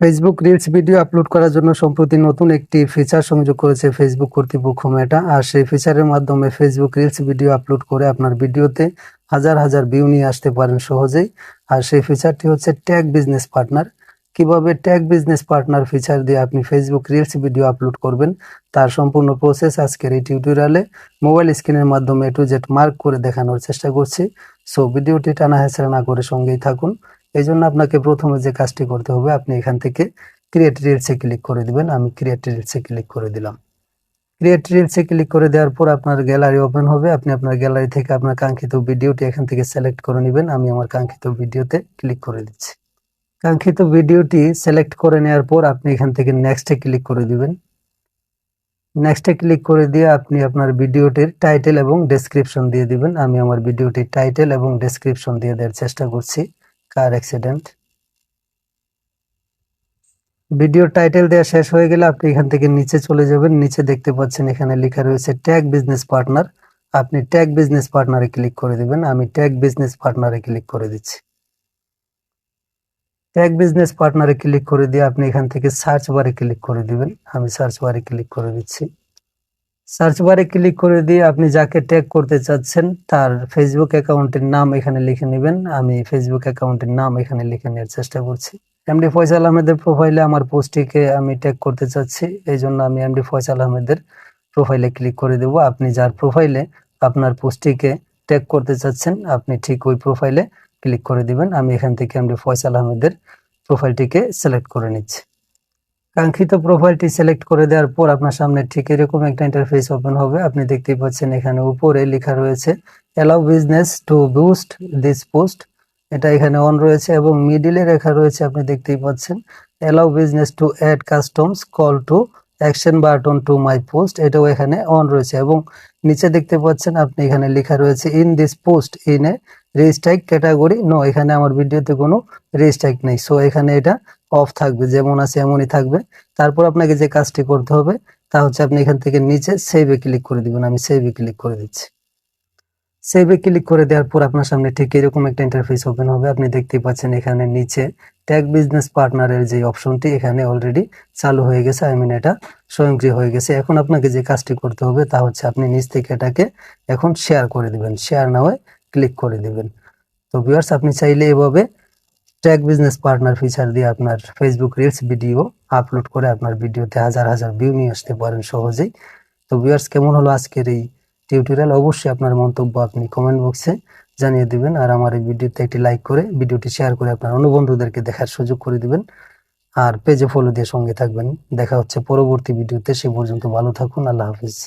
Facebook reels video upload করার জন্য সম্প্রতি নতুন একটি ফিচার সংযোগ করেছে ফেসবুক কর্তৃপক্ষ মেটা। আর সেই ফিচারের মাধ্যমে ফেসবুক রিলস ভিডিও আপলোড করে আপনার ভিডিওতে হাজার হাজার ভিউ নিয়ে আসতে পারেন সহজেই। আর সেই ফিচারটি হচ্ছে ট্যাগ বিজনেস পার্টনার। কিভাবে ট্যাগ বিজনেস পার্টনার ফিচার দিয়ে আপনি ফেসবুক রিলস ভিডিও আপলোড করবেন তার সম্পূর্ণ প্রসেস আজকের এই টিউটোরিয়ালে মোবাইল স্ক্রিনের মাধ্যমে A to Z মার্ক করে দেখানোর চেষ্টা করছি। সো ভিডিওটি টানা হেঁচড়া না করে সঙ্গেই থাকুন। এই জন্য আপনাকে প্রথমে যে কাজটি করতে হবে, আপনি এখান থেকে ক্রিয়েট রিলসে ক্লিক করে দিবেন। আমি ক্রিয়েট রিলসে ক্লিক করে দিলাম। ক্রিয়েট রিলসে ক্লিক করে দেওয়ার পর আপনার গ্যালারি ওপেন হবে। আপনি আপনার গ্যালারি থেকে আপনার কাঙ্ক্ষিত ভিডিওটি এখান থেকে সিলেক্ট করে নেবেন। আমি আমার কাঙ্ক্ষিত ভিডিওতে ক্লিক করে দিচ্ছি। কাঙ্ক্ষিত ভিডিওটি সিলেক্ট করে নেওয়ার পর আপনি এখান থেকে নেক্সটে ক্লিক করে দিবেন। নেক্সটে ক্লিক করে দিয়ে আপনি আপনার ভিডিওটির টাইটেল এবং ডেসক্রিপশন দিয়ে দিবেন। আমি আমার ভিডিওটির টাইটেল এবং ডেসক্রিপশন দিয়ে দেওয়ার চেষ্টা করছি, কার অ্যাক্সিডেন্ট। ভিডিওর টাইটেল দেওয়া শেষ হয়ে গেলে আপনি এখান থেকে নিচে চলে যাবেন। নিচে দেখতে পাচ্ছেন এখানে লেখা রয়েছে ট্যাগ বিজনেস পার্টনার। আপনি ট্যাগ বিজনেস পার্টনারে ক্লিক করে দিবেন। আমি ট্যাগ বিজনেস পার্টনারে ক্লিক করে দিচ্ছি। ট্যাগ বিজনেস পার্টনারে ক্লিক করে দিয়ে আপনি এখান থেকে সার্চ বারে ক্লিক করে দিবেন। আমি সার্চ বারে ক্লিক করে দিচ্ছি। সার্চ বারে ক্লিক করে দিয়ে আপনি যাকে ট্যাগ করতে চাচ্ছেন তার ফেসবুক অ্যাকাউন্টের নাম এখানে লিখে নেবেন। আমি ফেসবুক অ্যাকাউন্টের নাম এখানে লিখে নেওয়ার চেষ্টা করছি। এমডি ফয়সাল আহমেদের প্রোফাইলে আমার পোস্টটিকে আমি ট্যাগ করতে চাচ্ছি, এই জন্য আমি এমডি ফয়সাল আহমেদের প্রোফাইলে ক্লিক করে দেব। আপনি যার প্রোফাইলে আপনার পোস্টটিকে ট্যাগ করতে চাচ্ছেন আপনি ঠিক ওই প্রোফাইলে ক্লিক করে দিবেন। আমি এখান থেকে এমডি ফয়সাল আহমেদের প্রোফাইলটিকে সিলেক্ট করে নিচ্ছি। কাঙ্ক্ষিত প্রোফাইলটি সিলেক্ট করে দেওয়ার পর আপনার সামনে ঠিক এরকম একটা ইন্টারফেস ওপেন হবে। আপনি দেখতেই পাচ্ছেন এখানে উপরে লেখা রয়েছে allow business two boost this post, এটা এখানে অন রয়েছে এবং মিডিলে লেখা রয়েছে আপনি দেখতেই পাচ্ছেন allow business to add customs call to action button to my post, এটাও এখানে অন রয়েছে। এবং নিচে দেখতে পাচ্ছেন আপনি এখানে লেখা রয়েছে in this post in a registered category no, এখানে আমার ভিডিওতে কোনো রেজিস্ট্রাইড নেই। সো এখানে এটা অফ থাকবে, যেমন আছে এমনই থাকবে। তারপর আপনাকে যে কাজটি করতে হবে তা হচ্ছে আপনি এখান থেকে নিচে সেভে ক্লিক করে দিবেন। আমি সেভে ক্লিক করে দিচ্ছি। সেভে ক্লিক করে দেওয়ার পর আপনার সামনে ঠিক এরকম একটা ইন্টারফেস ওপেন হবে। আপনি দেখতেই পাচ্ছেন এখানে নিচে ট্যাগ বিজনেস পার্টনারের যে অপশনটি এখানে অলরেডি চালু হয়ে গেছে, এটা স্বয়ংক্রিয় হয়ে গেছে। এখন আপনাকে যে কাজটি করতে হবে তা হচ্ছে আপনি নিচ থেকে এটাকে এখন শেয়ার করে দিবেন, শেয়ার নাও ক্লিক করে দিবেন। তো ভিউয়ার্স, আপনি চাইলে এভাবে ট্যাগ বিজনেস পার্টনার ফিচার দিয়ে আপনার ফেসবুক রিলস ভিডিও আপলোড করে আপনার ভিডিওতে হাজার হাজার ভিউ নিয়ে আসতে পারেন সহজেই। তো ভিউয়ার্স, কেমন হলো আজকের এই টিউটোরিয়াল? অবশ্যই আপনার মন্তব্য আপনি কমেন্ট বক্সে জানিয়ে দিবেন। আর আমার এই ভিডিওতে একটি লাইক করে ভিডিওটি শেয়ার করে আপনার অন্য বন্ধুদেরকে দেখার সুযোগ করে দিবেন। আর পেজে ফলো দিয়ে সঙ্গে থাকবেন। দেখা হচ্ছে পরবর্তী ভিডিওতে। সে পর্যন্ত ভালো থাকুন। আল্লাহ হাফিজ।